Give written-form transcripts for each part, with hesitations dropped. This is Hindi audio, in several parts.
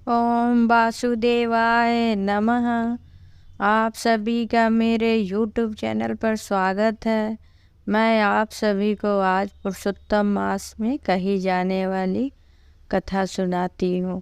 ओम वासुदेवाय नमः। आप सभी का मेरे YouTube चैनल पर स्वागत है। मैं आप सभी को आज पुरुषोत्तम मास में कही जाने वाली कथा सुनाती हूँ।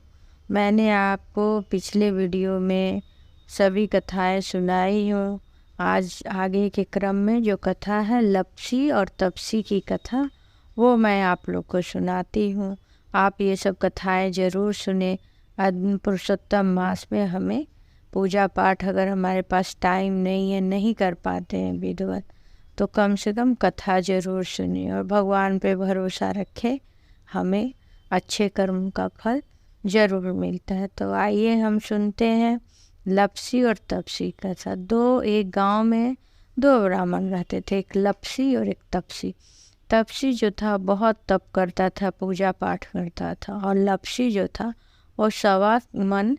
मैंने आपको पिछले वीडियो में सभी कथाएं सुनाई हूँ। आज आगे के क्रम में जो कथा है लप्सी और तपसी की कथा, वो मैं आप लोग को सुनाती हूँ। आप ये सब कथाएं ज़रूर सुने। पुरुषोत्तम मास में हमें पूजा पाठ अगर हमारे पास टाइम नहीं है, नहीं कर पाते हैं विधिवत, तो कम से कम कथा ज़रूर सुनिए और भगवान पे भरोसा रखें, हमें अच्छे कर्म का फल ज़रूर मिलता है। तो आइए हम सुनते हैं लप्सी और तपसी का कथा। एक गांव में दो ब्राह्मण रहते थे, एक लप्सी और एक तपसी। तपसी जो था बहुत तप करता था, पूजा पाठ करता था, और लप्सी जो था वो 1.25 मन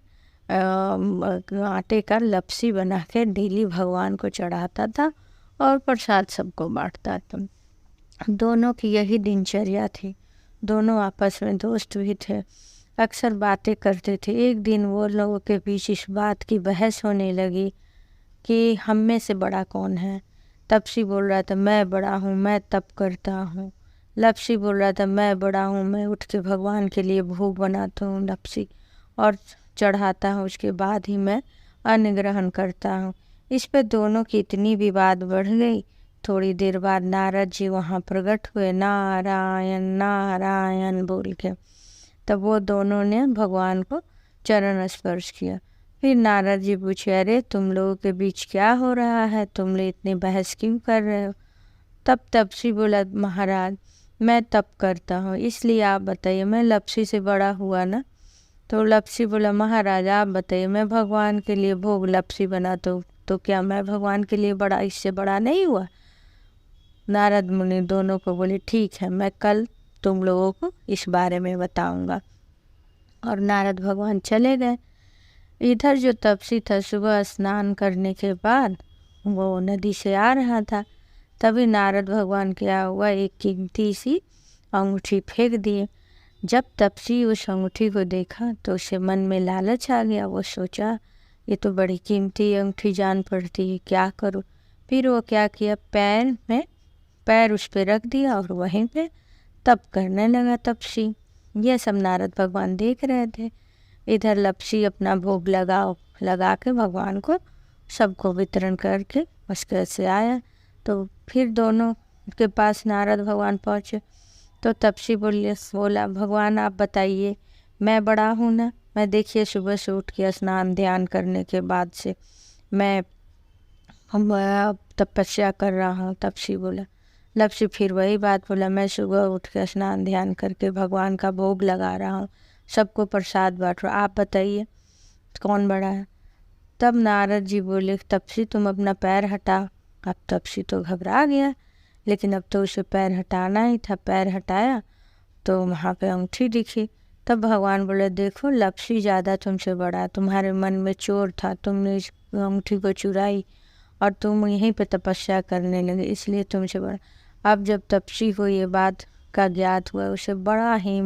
आटे का लपसी बना के डेली भगवान को चढ़ाता था और प्रसाद सबको बांटता था। दोनों की यही दिनचर्या थी। दोनों आपस में दोस्त भी थे, अक्सर बातें करते थे। एक दिन वो लोगों के बीच इस बात की बहस होने लगी कि हम में से बड़ा कौन है। तपसी बोल रहा था मैं बड़ा हूँ, मैं तप करता हूँ। लपसी बोल रहा था मैं बड़ा हूँ, मैं उठ के भगवान के लिए भोग बनाता हूँ लपसी और चढ़ाता हूँ, उसके बाद ही मैं अन्न ग्रहण करता हूँ। इस पे दोनों की इतनी विवाद बढ़ गई। थोड़ी देर बाद नारद जी वहाँ प्रकट हुए, नारायण नारायण बोल के। तब वो दोनों ने भगवान को चरण स्पर्श किया। फिर नारद जी पूछे, अरे तुम लोगों के बीच क्या हो रहा है, तुम लोग इतनी बहस क्यों कर रहे हो। तब तपसी बोला, महाराज मैं तप करता हूँ, इसलिए आप बताइए, मैं लपसी से बड़ा हुआ ना। तो लपसी बोला, महाराज आप बताइए, मैं भगवान के लिए भोग लपसी बनाता हूँ, तो क्या मैं भगवान के लिए बड़ा, इससे बड़ा नहीं हुआ। नारद मुनि दोनों को बोले, ठीक है, मैं कल तुम लोगों को इस बारे में बताऊंगा। और नारद भगवान चले गए। इधर जो तपसी था, सुबह स्नान करने के बाद वो नदी से आ रहा था। तभी नारद भगवान क्या हुआ, एक कीमती सी अंगूठी फेंक दिए। जब तपसी उस अंगूठी को देखा तो उसे मन में लालच आ गया। वो सोचा ये तो बड़ी कीमती अंगूठी जान पड़ती है, क्या करूँ। फिर वो क्या किया, पैर उस पर रख दिया और वहीं पे तप करने लगा तपसी। ये सब नारद भगवान देख रहे थे। इधर लपसी अपना भोग लगा के भगवान को सबको वितरण करके उसके से आया। तो फिर दोनों के पास नारद भगवान पहुँचे। तो तपसी बोला, भगवान आप बताइए, मैं बड़ा हूँ ना। मैं देखिए सुबह से उठ के स्नान ध्यान करने के बाद से मैं तपस्या कर रहा हूँ। तपसी बोला। लपसी फिर वही बात बोला, मैं सुबह उठ के स्नान ध्यान करके भगवान का भोग लगा रहा हूँ, सबको प्रसाद बांट रहा हूँ, आप बताइए कौन बड़ा है। तब नारद जी बोले, तपसी तुम अपना पैर हटा। अब तपसी तो घबरा गया, लेकिन अब तो उसे पैर हटाना ही था। पैर हटाया तो वहाँ पे अंगूठी दिखी। तब भगवान बोले, देखो लपसी ज़्यादा तुमसे बड़ा, तुम्हारे मन में चोर था, तुमने इस अंगूठी को चुराई और तुम यहीं पे तपस्या करने लगे, इसलिए तुमसे बड़ा। अब जब तपसी को ये बात का ज्ञात हुआ, उसे बड़ा ही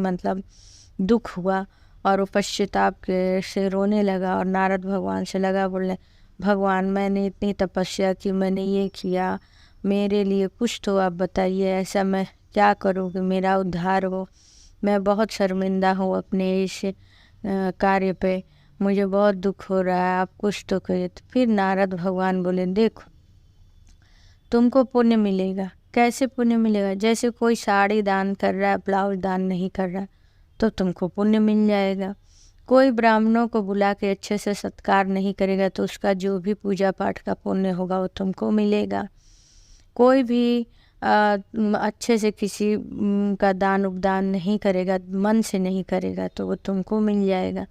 दुख हुआ और वो पश्चाताप के से रोने लगा और नारद भगवान से लगा बोलने, भगवान मैंने इतनी तपस्या की, मैंने ये किया, मेरे लिए कुछ तो आप बताइए, ऐसा मैं क्या करूँ कि मेरा उद्धार हो। मैं बहुत शर्मिंदा हूँ अपने इस कार्य पे, मुझे बहुत दुख हो रहा है, आप कुछ तो करिए। तो फिर नारद भगवान बोले, देखो तुमको पुण्य मिलेगा। कैसे पुण्य मिलेगा, जैसे कोई साड़ी दान कर रहा है, ब्लाउज दान नहीं कर रहा, तो तुमको पुण्य मिल जाएगा। कोई ब्राह्मणों को बुला के अच्छे से सत्कार नहीं करेगा तो उसका जो भी पूजा पाठ का पुण्य होगा वो तुमको मिलेगा। कोई भी अच्छे से किसी का दान उपदान नहीं करेगा, मन से नहीं करेगा, तो वो तुमको मिल जाएगा।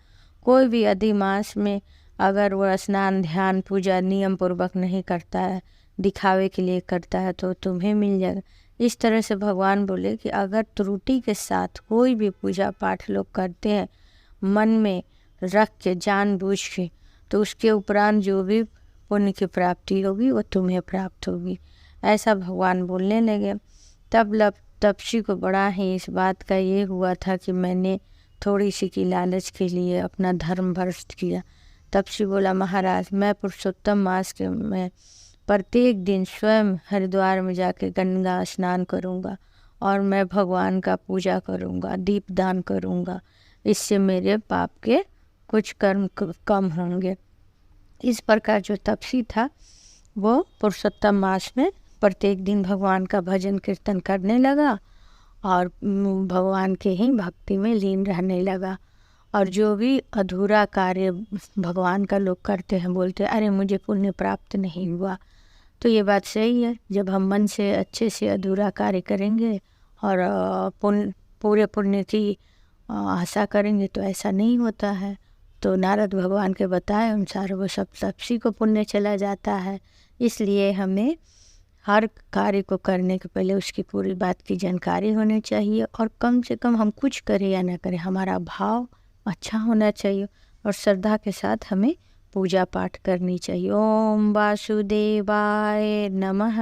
कोई भी अधिमास में अगर वो स्नान ध्यान पूजा नियम पूर्वक नहीं करता है, दिखावे के लिए करता है, तो तुम्हें मिल जाएगा। इस तरह से भगवान बोले कि अगर त्रुटि के साथ कोई भी पूजा पाठ लोग करते हैं, मन में रख के जानबूझ के, तो उसके उपरांत जो भी पुण्य की प्राप्ति होगी वो तुम्हें प्राप्त होगी, ऐसा भगवान बोलने लगे। तब तपसी को बड़ा ही इस बात का ये हुआ था कि मैंने थोड़ी सी की लालच के लिए अपना धर्म भ्रष्ट किया। तपस्वी बोला, महाराज मैं पुरुषोत्तम मास के में प्रत्येक दिन स्वयं हरिद्वार में जाके गंगा स्नान करूँगा और मैं भगवान का पूजा करूँगा, दीपदान करूँगा, इससे मेरे पाप के कुछ कर्म कम होंगे। इस प्रकार जो तपस्वी था वो पुरुषोत्तम मास में प्रत्येक दिन भगवान का भजन कीर्तन करने लगा और भगवान के ही भक्ति में लीन रहने लगा। और जो भी अधूरा कार्य भगवान का लोग करते हैं, बोलते हैं अरे मुझे पुण्य प्राप्त नहीं हुआ, तो ये बात सही है। जब हम मन से अच्छे से अधूरा कार्य करेंगे और पूरे पुण्य की आशा करेंगे तो ऐसा नहीं होता है। तो नारद भगवान के बताए अनुसार वो सब तपस्वी को पुण्य चला जाता है। इसलिए हमें हर कार्य को करने के पहले उसकी पूरी बात की जानकारी होनी चाहिए और कम से कम हम कुछ करें या ना करें हमारा भाव अच्छा होना चाहिए और श्रद्धा के साथ हमें पूजा पाठ करनी चाहिए। ओम वासुदेवाय नमः।